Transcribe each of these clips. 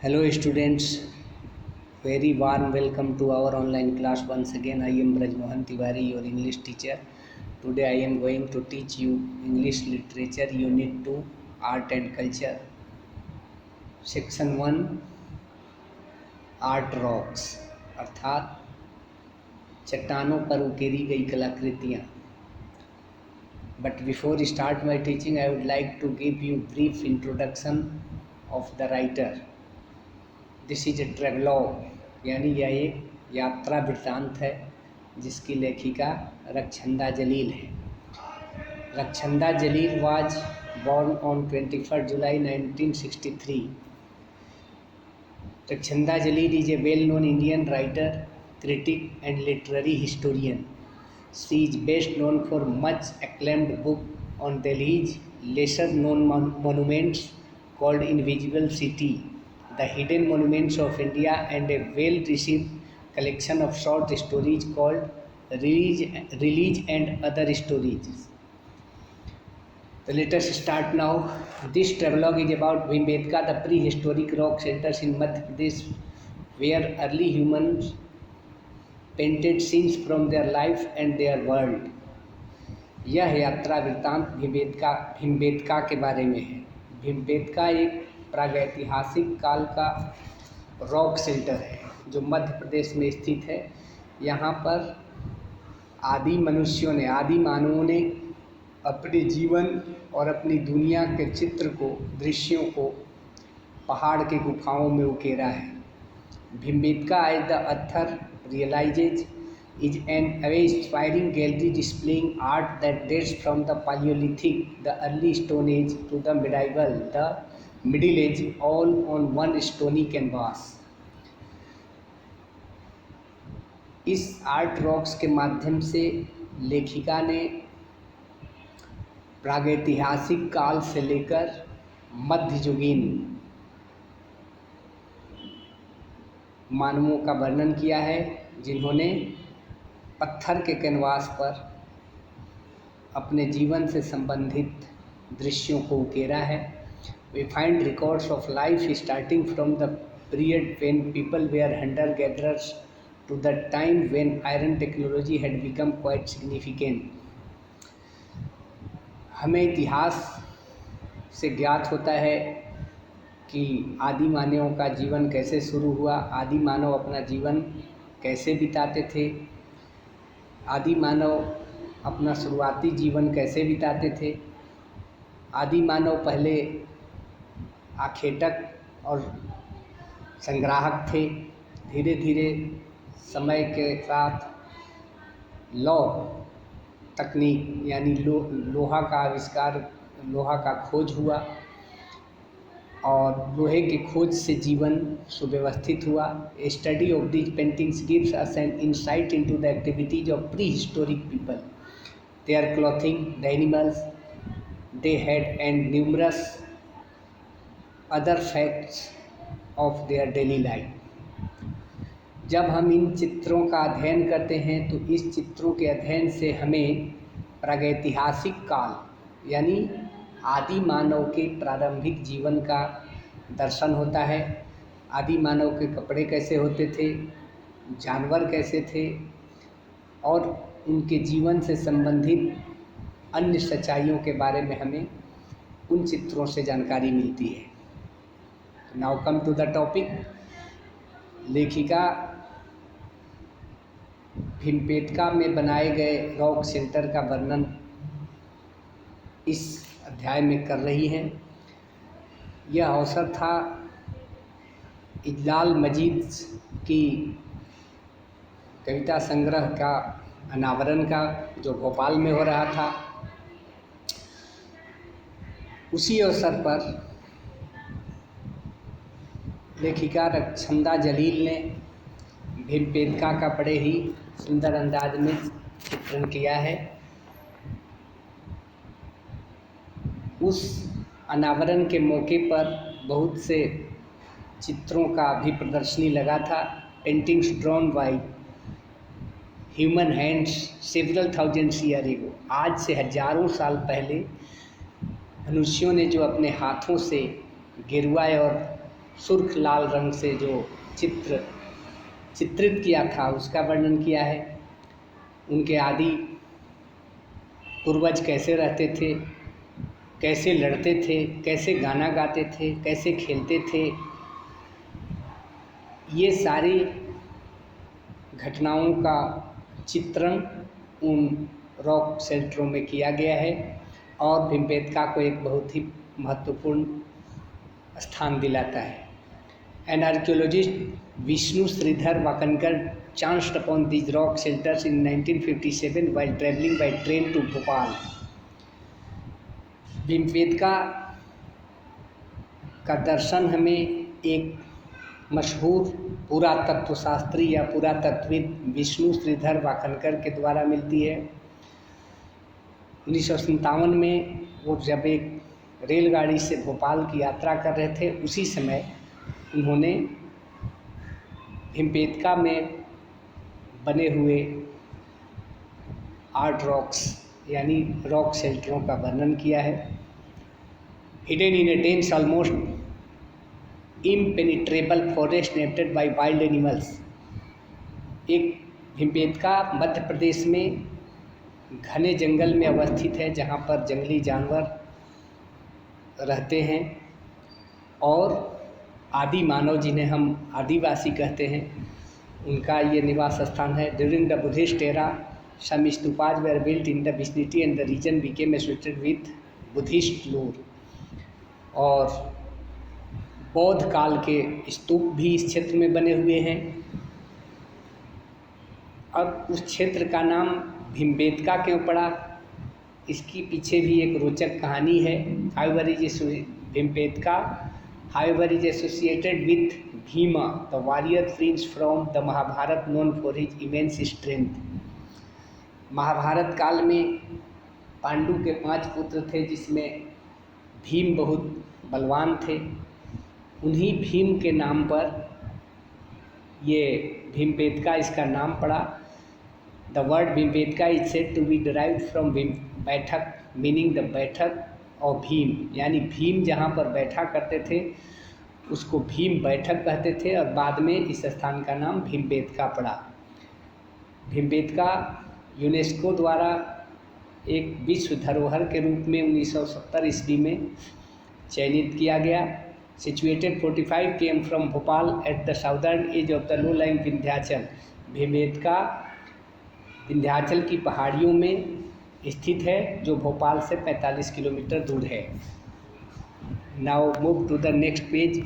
Hello students, very warm welcome to our online class once again. I am Braj Mohan Tiwari, your English teacher. Today I am going to teach you English Literature Unit 2 Art and Culture. Section 1 Art Rocks अर्थात चट्टानों पर उकेरी गई कलाकृतियाँ. But before start my teaching, I would like to give you brief introduction of the writer. This is a travelogue यानी यह एक यात्रा वृत्तांत है जिसकी लेखिका रक्षंदा जलील है. Rakhshanda Jaleel was born on 21st July 1963. Rakhshanda Jaleel is a well-known Indian writer, critic and literary historian. She is best known for much acclaimed book on Delhi's lesser-known monuments called Invisible City, The Hidden Monuments of India, and a well-received collection of short stories called Release and Other Stories. So let us start now. This travelogue is about Bhimbetka, the prehistoric rock centers in Madhya Pradesh, where early humans painted scenes from their life and their world. यह यात्रा वृत्तांत भीमबेटका के बारे में है. भीमबेटका एक प्रागैतिहासिक काल का रॉक शेल्टर है जो मध्य प्रदेश में स्थित है. यहाँ पर आदि मानवों ने अपने जीवन और अपनी दुनिया के चित्र को, दृश्यों को पहाड़ के गुफाओं में उकेरा है. Bhimbetka as the author realizes is an awe-inspiring gallery displaying art that dates from the Paleolithic, the early Stone Age, to the medieval, the Middle Age, all on one stony canvas. इस आर्ट रॉक्स के माध्यम से लेखिका ने प्रागैतिहासिक काल से लेकर मध्ययुगीन मानवों का वर्णन किया है जिन्होंने पत्थर के कैनवास पर अपने जीवन से संबंधित दृश्यों को उकेरा है. We find records of life starting from the period when people were hunter gatherers to the time when iron technology had become quite significant. हमें इतिहास से ज्ञात होता है कि आदि मानवों का जीवन कैसे शुरू हुआ, आदि मानव अपना जीवन कैसे बिताते थे, आदि मानव अपना शुरुआती जीवन कैसे बिताते थे. आदि मानव पहले आखेटक और संग्राहक थे. धीरे धीरे समय के साथ लौह तकनीक यानी लोहा का आविष्कार, लोहा का खोज हुआ और लोहे की खोज से जीवन सुव्यवस्थित हुआ. A study of these paintings gives us an insight into the activities of pre historic people, their clothing, the animals they had and numerous other facts of their daily life. जब हम इन चित्रों का अध्ययन करते हैं तो इस चित्रों के अध्ययन से हमें प्रागैतिहासिक काल यानी आदि मानव के प्रारंभिक जीवन का दर्शन होता है. आदि मानव के कपड़े कैसे होते थे, जानवर कैसे थे और उनके जीवन से संबंधित अन्य सच्चाइयों के बारे में हमें उन चित्रों से जानकारी मिलती है. Now come to the topic. लेखिका भीमबेटका में बनाए गए रॉक शेल्टर का वर्णन इस अध्याय में कर रही हैं. यह अवसर था इजलाल मजीद की कविता संग्रह का अनावरण का जो भोपाल में हो रहा था. उसी अवसर पर लेखिका रक्षंदा जलील ने भीमबेटका का बड़े ही सुंदर अंदाज में चित्रण किया है. उस अनावरण के मौके पर बहुत से चित्रों का भी प्रदर्शनी लगा था. Paintings drawn by human hands several thousands year ago. आज से हजारों साल पहले मनुष्यों ने जो अपने हाथों से गेरुआ और सुर्ख लाल रंग से जो चित्रित किया था उसका वर्णन किया है। उनके आदि पूर्वज कैसे रहते थे, कैसे लड़ते थे, कैसे गाना गाते थे, कैसे खेलते थे, ये सारी घटनाओं का चित्रण उन रॉक शेल्टरों में किया गया है और भीमबेटका को एक बहुत ही महत्वपूर्ण स्थान दिलाता है। And archaeologist Vishnu Shridhar Wakankar chanced upon these rock shelters in 1957 while traveling by train to Bhopal. Bhimbetka का दर्शन हमें एक मशहूर पुरातत्वशास्त्री या पुरातत्वविद विष्णु श्रीधर वाकनकर के द्वारा मिलती है। 1957 में वो जब एक रेलगाड़ी से भोपाल की यात्रा कर रहे थे, उसी समय उन्होंने भीमबेटका में बने हुए आर्ट रॉक्स यानी रॉक शेल्टरों का वर्णन किया है। Hidden in a dense almost impenetrable forest inhabited by wild animals. एक भीमबेटका मध्य प्रदेश में घने जंगल में अवस्थित है जहाँ पर जंगली जानवर रहते हैं और आदि मानव, जिन्हें हम आदिवासी कहते हैं, उनका ये निवास स्थान है। During the Buddhist era some stupas were built in the vicinity and the region became associated with Buddhist lore. और बौद्ध काल के स्तूप भी इस क्षेत्र में बने हुए हैं। अब उस क्षेत्र का नाम भीमबेटका क्यों पड़ा, इसकी पीछे भी एक रोचक कहानी है। Bhimbetka however is associated with Bhima, the warrior prince from the Mahabharat known for his immense strength। Mahabharat काल में पांडु के 5 पुत्र थे जिसमें भीम बहुत बलवान थे। उन्हीं भीम के नाम पर ये भीमबेटका इसका नाम पड़ा। The word Bhimbetka is said to be derived from Bhim baithak, meaning the बैठक और भीम, यानी भीम जहाँ पर बैठा करते थे उसको भीम बैठक कहते थे और बाद में इस स्थान का नाम भीमबेटका पड़ा। भीमबेटका यूनेस्को द्वारा एक विश्व धरोहर के रूप में 1970 ईस्वी में चयनित किया गया। Situated 45 km from Bhopal at the southern edge of the low lying Vindhyachal. Bhimbetka Vindhyachal की पहाड़ियों में स्थित है जो भोपाल से 45 किलोमीटर दूर है। Now move to the next page.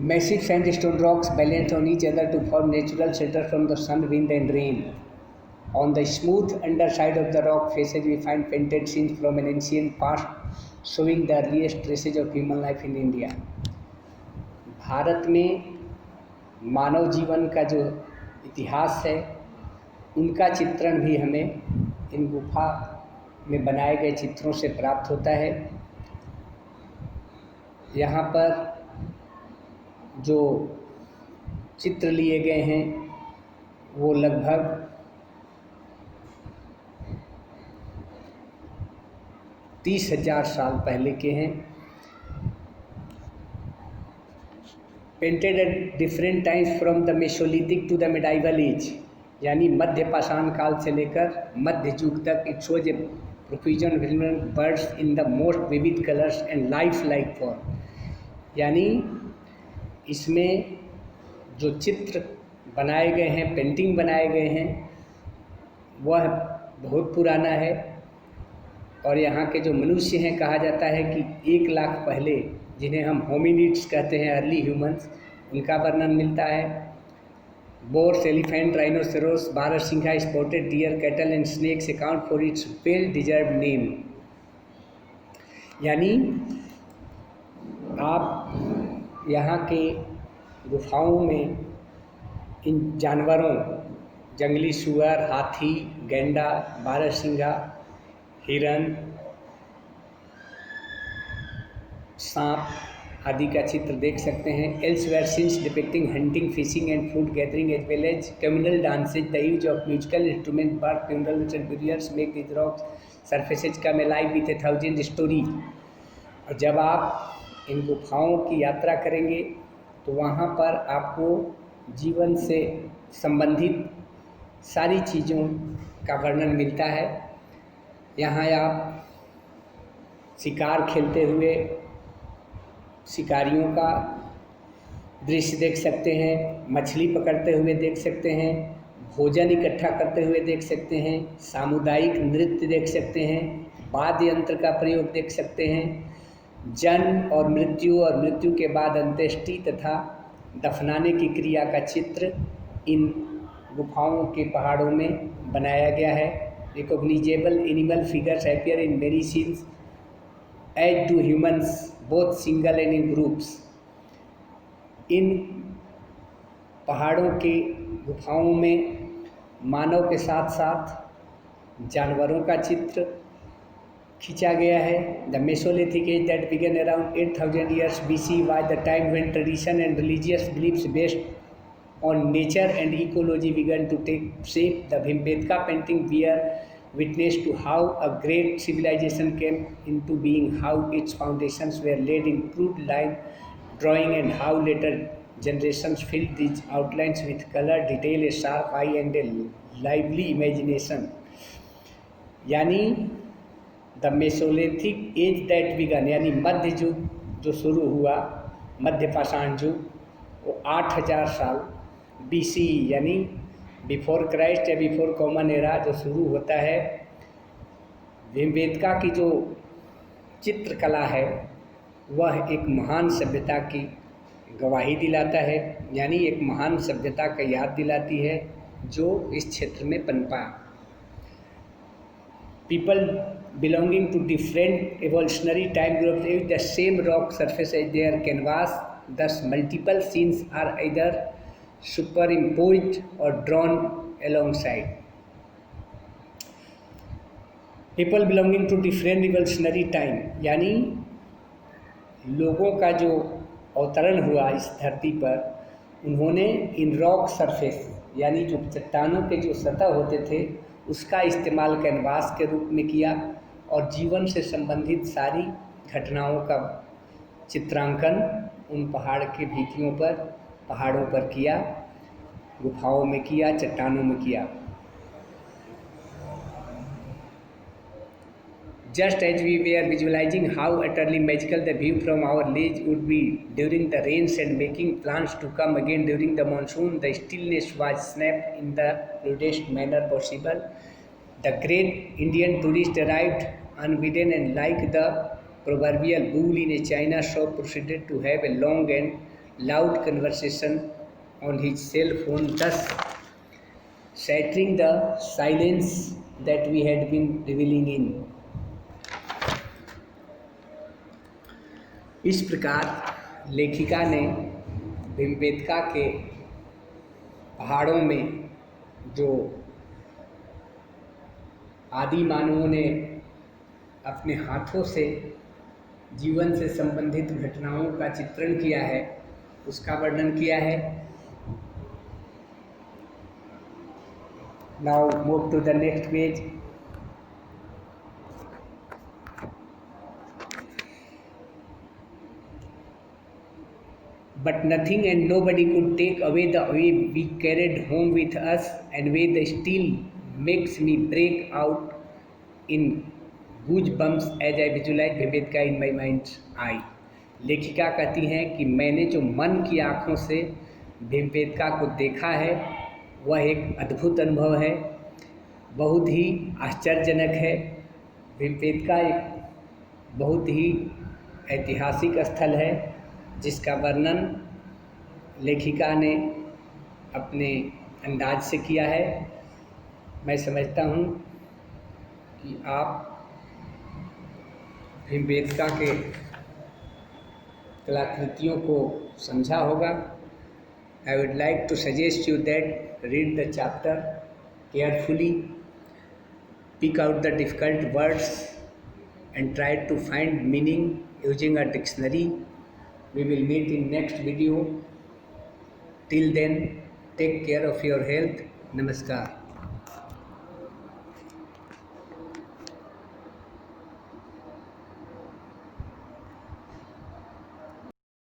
Massive sandstone rocks balance on each other to form natural shelter from the sun, wind and rain. On the smooth underside of the rock faces we find painted scenes from an ancient past showing the earliest traces of human life in India। Bharat में मानव जीवन का जो इतिहास है उनका चित्रण भी हमें इन गुफा में बनाए गए चित्रों से प्राप्त होता है। यहाँ पर जो चित्र लिए गए हैं वो लगभग 30,000 साल पहले के हैं। Painted at different times from the mesolithic to the medieval age, यानी मध्य पाषाण काल से लेकर मध्य युग तक। It shows a profusion birds in the most vivid colours and life like form, यानी इसमें जो चित्र बनाए गए हैं, पेंटिंग बनाए गए हैं, वह बहुत पुराना है। और यहाँ के जो मनुष्य हैं, कहा जाता है कि 1 लाख पहले, जिन्हें हम होमिनिड्स कहते हैं, अर्ली ह्यूमंस, उनका वर्णन मिलता है। Boars, elephant, rhinoceros, barasingha, spotted deer, cattle and snakes account for its well deserve name. यानी आप यहाँ के गुफाओं में इन जानवरों, जंगली सुअर, हाथी, गैंडा, बारहसिंघा, हिरन, सांप आदि का चित्र देख सकते हैं। Elsewhere scenes depicting hunting, fishing and fruit gathering as well as communal dances, the use of musical instrument, bird funerals and burials make this rocks surfaces come alive with a thousand story. और जब आप इन गुफाओं की यात्रा करेंगे तो वहाँ पर आपको जीवन से संबंधित सारी चीज़ों का वर्णन मिलता है। यहाँ आप शिकार खेलते हुए शिकारियों का दृश्य देख सकते हैं, मछली पकड़ते हुए देख सकते हैं, भोजन इकट्ठा करते हुए देख सकते हैं, सामुदायिक नृत्य देख सकते हैं, वाद्य यंत्र का प्रयोग देख सकते हैं, जन्म और मृत्यु के बाद अंत्येष्टि तथा दफनाने की क्रिया का चित्र इन गुफाओं के पहाड़ों में बनाया गया है। Recognizable animal figures appear in many scenes as do humans both single and in groups. इन पहाड़ों की गुफाओं में मानव के साथ साथ जानवरों का चित्र खींचा गया है। The mesolithic age that began around 8000 years BC was the time when tradition and religious beliefs based on nature and ecology began to take shape. The Bhimbetka painting bear witness to how a great civilization came into being, how its foundations were laid in crude line drawing, and how later generations filled these outlines with color, detail, a sharp eye and a lively imagination. यानी the mesolithic age that began यानी मध्य युग जो शुरू हुआ, मध्य पाषाण युग, वो 8000 साल BC यानी बिफोर क्राइस्ट या बिफोर कॉमन एरा जो शुरू होता है। भीमबेटका की जो चित्रकला है वह एक महान सभ्यता की गवाही दिलाता है, यानी एक महान सभ्यता का याद दिलाती है जो इस क्षेत्र में पनपा। People belonging to different evolutionary time groups use the same rock surface as their canvas. Thus, multiple scenes are either superimposed or drawn alongside. People belonging to different evolutionary time यानी लोगों का जो अवतरण हुआ इस धरती पर, उन्होंने इन रॉक सरफेस यानी जो चट्टानों के जो सतह होते थे उसका इस्तेमाल कैनवास के रूप में किया और जीवन से संबंधित सारी घटनाओं का चित्रांकन उन पहाड़ की भित्तियों पर, पहाड़ों पर किया, गुफाओं में किया, चट्टानों में किया। Just as we were visualizing how utterly magical the view from our ledge would be during the rains and making plans to come again during the monsoon, the stillness was snapped in the rudest manner possible. The great Indian tourist arrived unbidden and, like the proverbial bull in a china shop, proceeded to have a long and loud conversation on his cell phone, thus shattering the silence that we had been reveling in. इस प्रकार लेखिका ने भीमबेटका के पहाड़ों में जो आदि मानवों ने अपने हाथों से जीवन से संबंधित घटनाओं का चित्रण किया है उसका वर्णन किया है। Now move to the next page. But nothing and nobody could take away the way we carried home with us, and way the still makes me break out in goosebumps as I visualize Bhimbetka in my mind's eye. लेखिका कहती हैं कि मैंने जो मन की आँखों से भीमबेटका को देखा है वह एक अद्भुत अनुभव है, बहुत ही आश्चर्यजनक है। भीमबेटका एक बहुत ही ऐतिहासिक स्थल है जिसका वर्णन लेखिका ने अपने अंदाज से किया है। मैं समझता हूँ कि आप भीमबेटका के कलाकृतियों को समझा होगा। I would like to suggest you that read the chapter carefully, pick out the difficult words and try to find meaning using a dictionary. We will meet in next video. Till then, take care of your health. Namaskar.